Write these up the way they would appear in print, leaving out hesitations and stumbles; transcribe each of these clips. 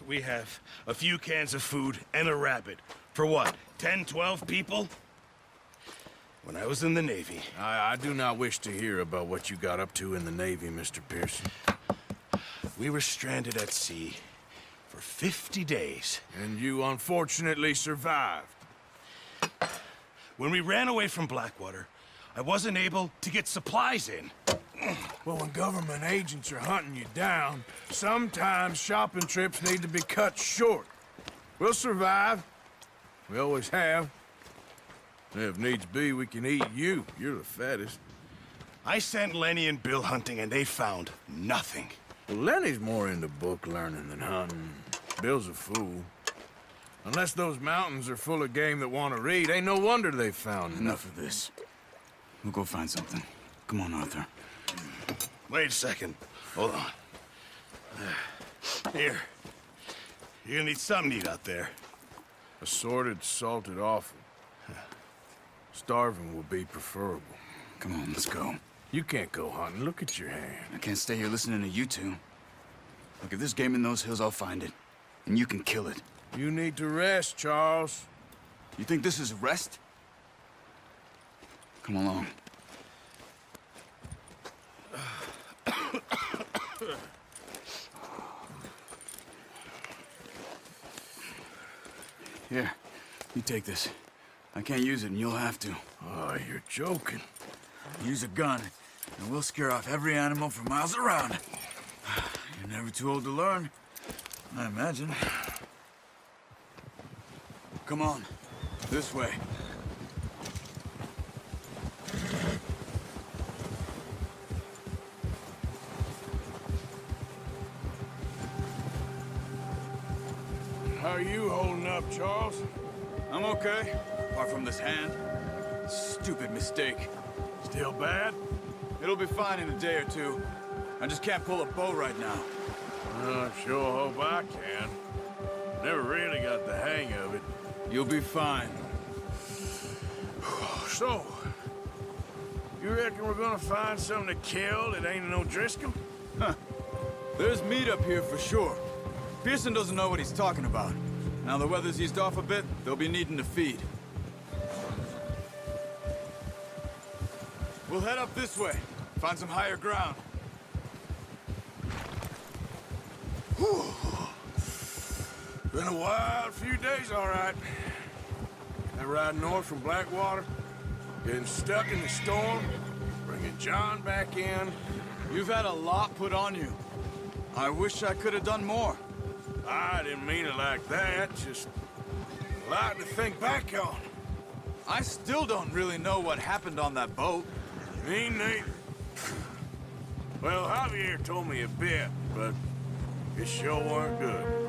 we have a few cans of food and a rabbit. For what, 10, 12 people? When I was in the Navy... I do not wish to hear about what you got up to in the Navy, Mr. Pearson. We were stranded at sea for 50 days. And you unfortunately survived. When we ran away from Blackwater, I wasn't able to get supplies in. Well, when government agents are hunting you down, sometimes shopping trips need to be cut short. We'll survive. We always have. If needs be, we can eat you. You're the fattest. I sent Lenny and Bill hunting, and they found nothing. Well, Lenny's more into book learning than hunting. Bill's a fool. Unless those mountains are full of game that want to read, ain't no wonder they found Enough of this. We'll go find something. Come on, Arthur. Wait a second. Hold on. Here. You're gonna need something to eat out there. Assorted, salted offal. Starving will be preferable. Come on, let's go. You can't go hunting. Look at your hand. I can't stay here listening to you two. Look, if there's game in those hills, I'll find it. And you can kill it. You need to rest, Charles. You think this is rest? Come along. Here, you take this. I can't use it, and you'll have to. Oh, you're joking. Use a gun, and we'll scare off every animal for miles around. You're never too old to learn, I imagine. Come on, this way. How are you holding up, Charles? I'm okay, apart from this hand. Stupid mistake. Still bad? It'll be fine in a day or two. I just can't pull a bow right now. I sure hope I can. Never really got the hang of it. You'll be fine. So, you reckon we're gonna find something to kill that ain't no Driscoll? Huh. There's meat up here for sure. Pearson doesn't know what he's talking about. Now the weather's eased off a bit, they'll be needing to feed. We'll head up this way. Find some higher ground. Whew. Been a wild few days, all right. That ride north from Blackwater, getting stuck in the storm, bringing John back in. You've had a lot put on you. I wish I could have done more. I didn't mean it like that, just a lot to think back on. I still don't really know what happened on that boat. Me neither. Well, Javier told me a bit, but it sure weren't good.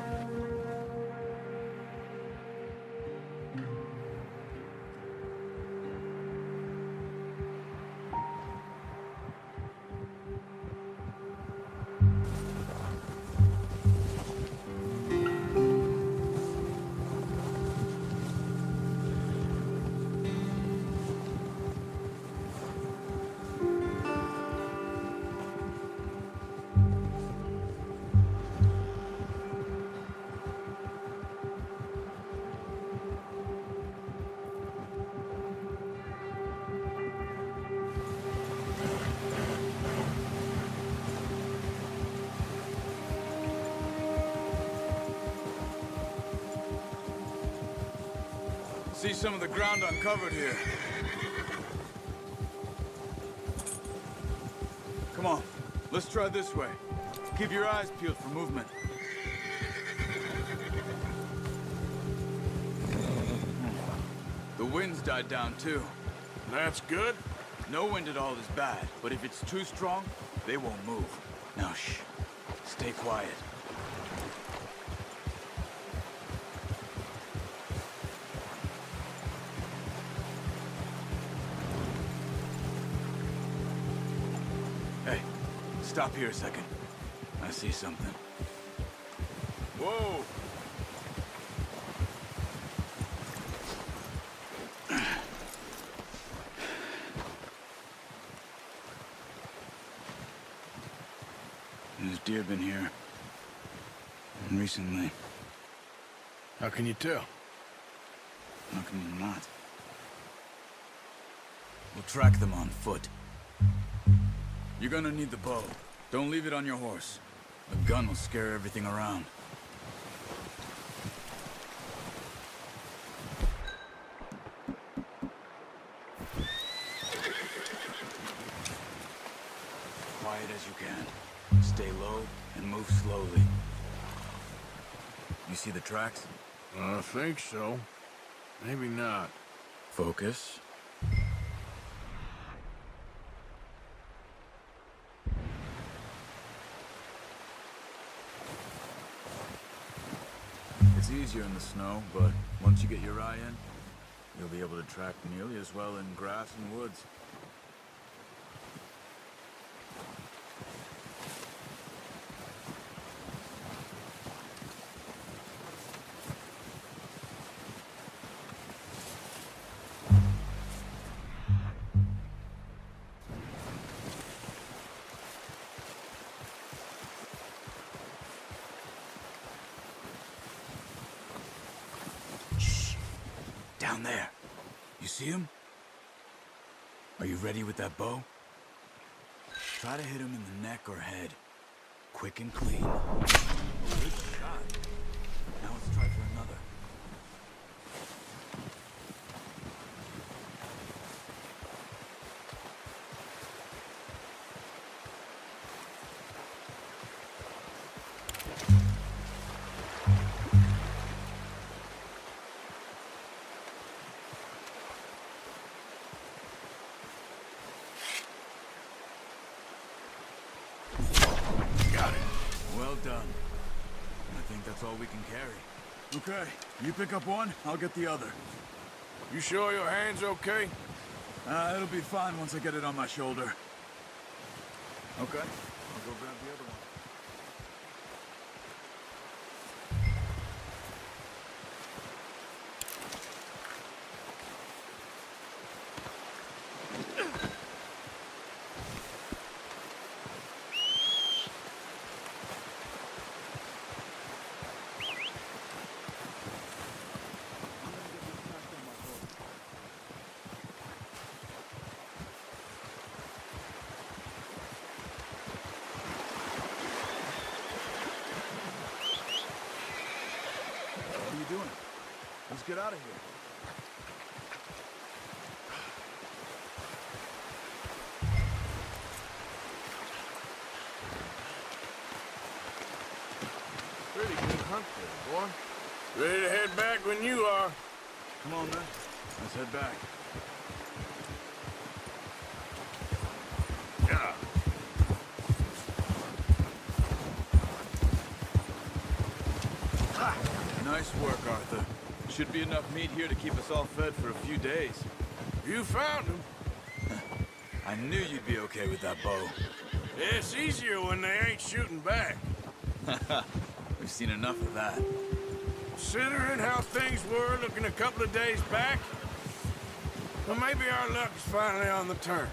See some of the ground uncovered here. Come on, let's try this way. Keep your eyes peeled for movement. The wind's died down too. That's good. No wind at all is bad, but if it's too strong, they won't move. Now shh, stay quiet. Hey, stop here a second. I see something. Whoa. There's deer been here. recently. How can you tell? How can you not? We'll track them on foot. You're gonna need the bow. Don't leave it on your horse. A gun will scare everything around. Quiet as you can. Stay low and move slowly. You see the tracks? I think so. Maybe not. Focus. It's easier in the snow, but once you get your eye in, you'll be able to track nearly as well in grass and woods. Down there. You see him? Are you ready with that bow? Try to hit him in the neck or head. Quick and clean. Good shot. Now let's try for another. Well done. I think that's all we can carry. Okay, you pick up one, I'll get the other. You sure your hand's okay? It'll be fine once I get it on my shoulder. Okay, I'll go grab the other one. What are you doing? Let's get out of here. Pretty good hunt there, boy. Ready to head back when you are. Come on, man. Let's head back. Yeah. Nice work, Arthur. Should be enough meat here to keep us all fed for a few days. You found him. I knew you'd be okay with that bow. It's easier when they ain't shooting back. We've seen enough of that. Considering how things were looking a couple of days back, well, maybe our luck's finally on the turn.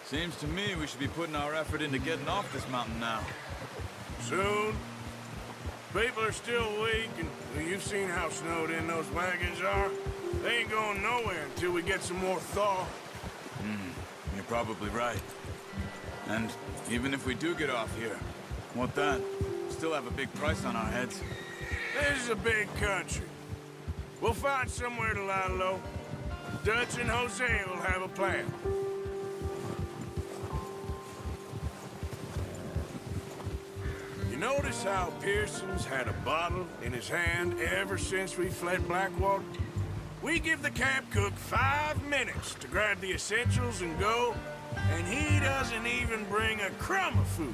Seems to me we should be putting our effort into getting off this mountain now. Soon. People are still weak, and well, you've seen how snowed in those wagons are. They ain't going nowhere until we get some more thaw. You're probably right. And even if we do get off here, what then? Still have a big price on our heads. This is a big country. We'll find somewhere to lie low. Dutch and Hosea will have a plan. You notice how Pearson's had a bottle in his hand ever since we fled Blackwater? We give the camp cook 5 minutes to grab the essentials and go, and he doesn't even bring a crumb of food.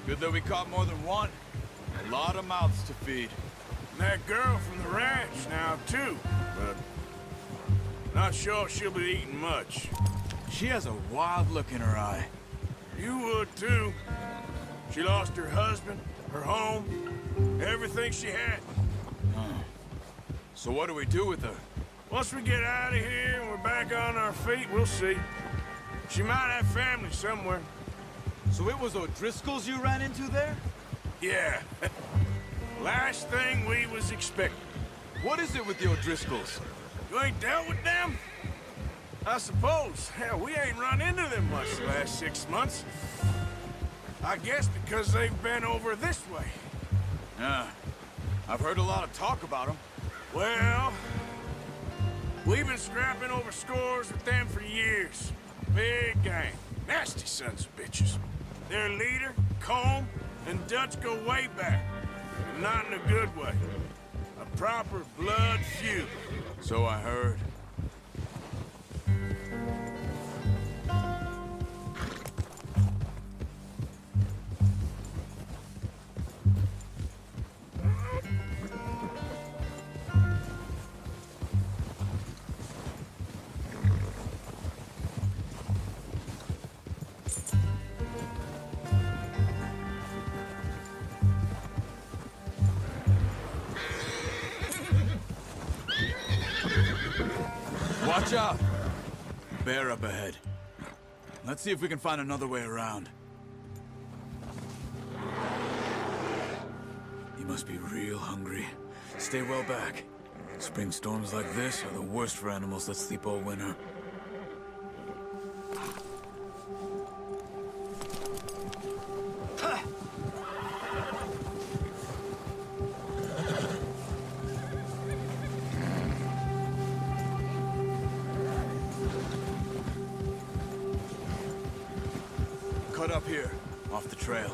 Good that we caught more than one. A lot of mouths to feed. And that girl from the ranch now, too, but not sure she'll be eating much. She has a wild look in her eye. You would, too. She lost her husband, her home, everything she had. So what do we do with her? Once we get out of here and we're back on our feet, we'll see. She might have family somewhere. So it was O'Driscoll's you ran into there? Yeah. Last thing we was expecting. What is it with the O'Driscolls? You ain't dealt with them? I suppose. Hell, we ain't run into them much the last 6 months. I guess because they've been over this way. Yeah, I've heard a lot of talk about them. Well, we've been scrapping over scores with them for years. Big gang. Nasty sons of bitches. Their leader, Colm, and Dutch go way back. But not in a good way. A proper blood feud. So I heard. Watch out! Bear up ahead. Let's see if we can find another way around. You must be real hungry. Stay well back. Spring storms like this are the worst for animals that sleep all winter. Cut up here, off the trail.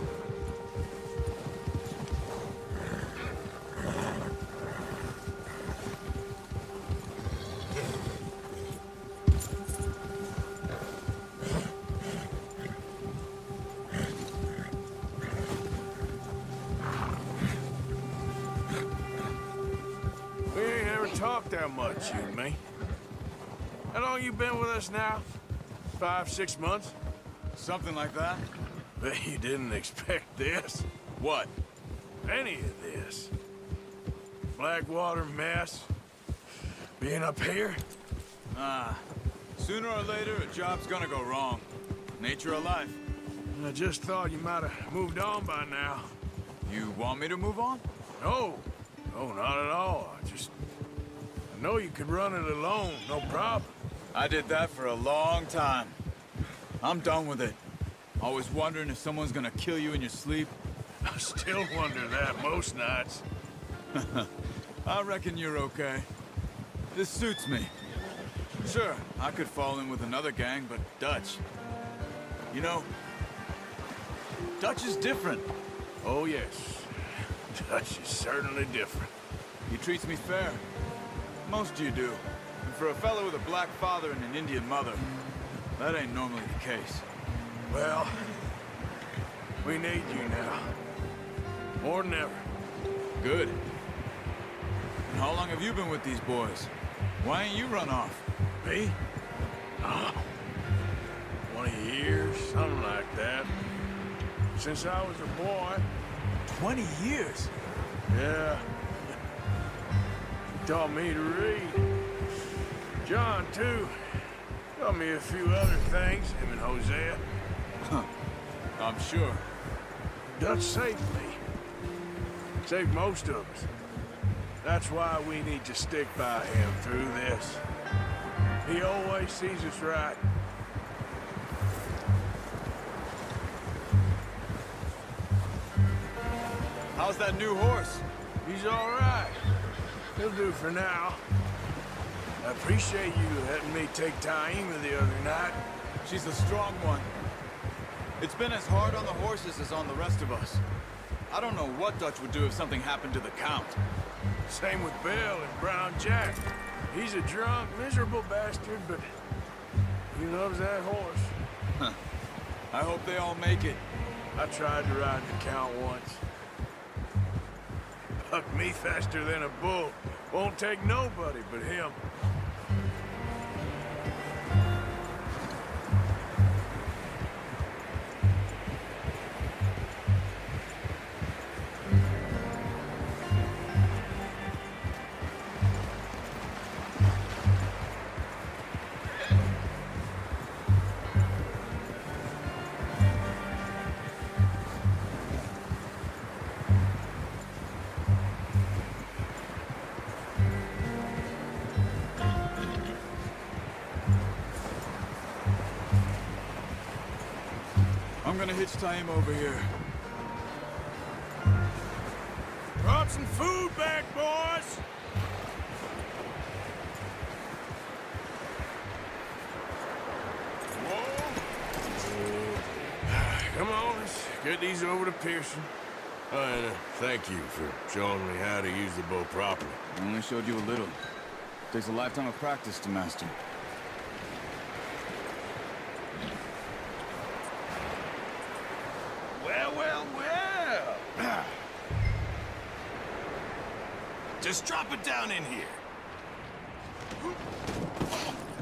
We ain't ever talked that much, you and me. How long you been with us now? 5, 6 months? Something like that? Bet you didn't expect this. What? Any of this. Blackwater mess. Being up here. Sooner or later, a job's gonna go wrong. Nature of life. I just thought you might have moved on by now. You want me to move on? No. No, not at all. I know you could run it alone, no problem. I did that for a long time. I'm done with it. Always wondering if someone's gonna kill you in your sleep. I still wonder that most nights. I reckon you're okay. This suits me. Sure, I could fall in with another gang, but Dutch... You know, Dutch is different. Oh, yes. Dutch is certainly different. He treats me fair. Most of you do. And for a fellow with a black father and an Indian mother, that ain't normally the case. Well, we need you now. More than ever. Good. And how long have you been with these boys? Why ain't you run off? Me? 20 years, something like that. Since I was a boy. 20 years? Yeah. He taught me to read. John, too. Taught me a few other things, him and Hosea. I'm sure. Dutch saved me. Saved most of us. That's why we need to stick by him through this. He always sees us right. How's that new horse? He's all right. He'll do for now. I appreciate you letting me take Taima the other night. She's a strong one. It's been as hard on the horses as on the rest of us. I don't know what Dutch would do if something happened to the Count. Same with Bill and Brown Jack. He's a drunk, miserable bastard, but he loves that horse. I hope they all make it. I tried to ride the Count once. Bucked me faster than a bull. Won't take nobody but him. hitch tie him over here. Brought some food back, boys! Come on, let's get these over to Pearson. Oh, and thank you for showing me how to use the bow properly. I only showed you a little. Takes a lifetime of practice to master. Well, well, well. Just drop it down in here.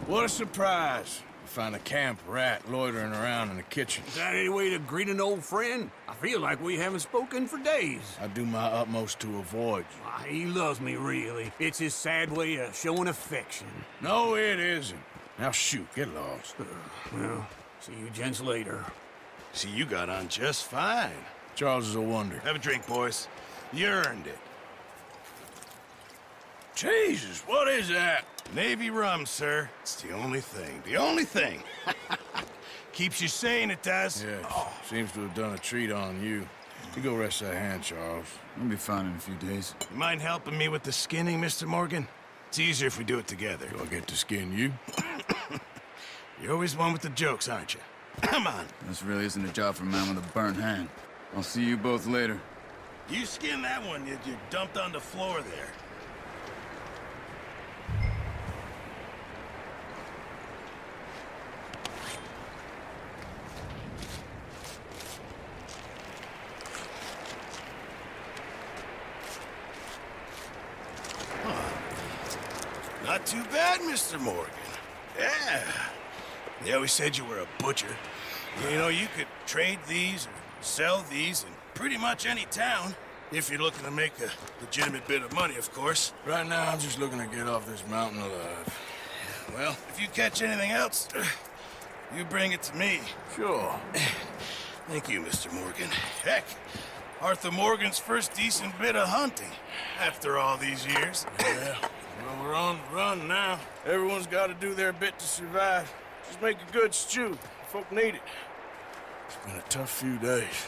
What a surprise. Find a camp rat loitering around in the kitchen. Is that any way to greet an old friend? I feel like we haven't spoken for days. I do my utmost to avoid you. Ah, he loves me, really. It's his sad way of showing affection. No, it isn't. Now shoot, get lost. Well, see you gents later. See, you got on just fine. Charles is a wonder. Have a drink, boys. You earned it. Jesus, what is that? Navy rum, sir. It's the only thing. The only thing. Keeps you sane, it does. Yes, seems to have done a treat on you. You go rest that hand, Charles. We'll be fine in a few days. You mind helping me with the skinning, Mr. Morgan? It's easier if we do it together. Do I get to skin you? You're always one with the jokes, aren't you? Come on. This really isn't a job for a man with a burnt hand. I'll see you both later. You skin that one you dumped on the floor there. Not too bad, Mr. Morgan. Yeah. They always said you were a butcher. You know, you could trade these or sell these in pretty much any town. If you're looking to make a legitimate bit of money, of course. Right now, I'm just looking to get off this mountain alive. Well, if you catch anything else, you bring it to me. Sure. Thank you, Mr. Morgan. Heck, Arthur Morgan's first decent bit of hunting after all these years. Yeah. Well, we're on the run now. Everyone's got to do their bit to survive. Just make a good stew. Folk need it. It's been a tough few days.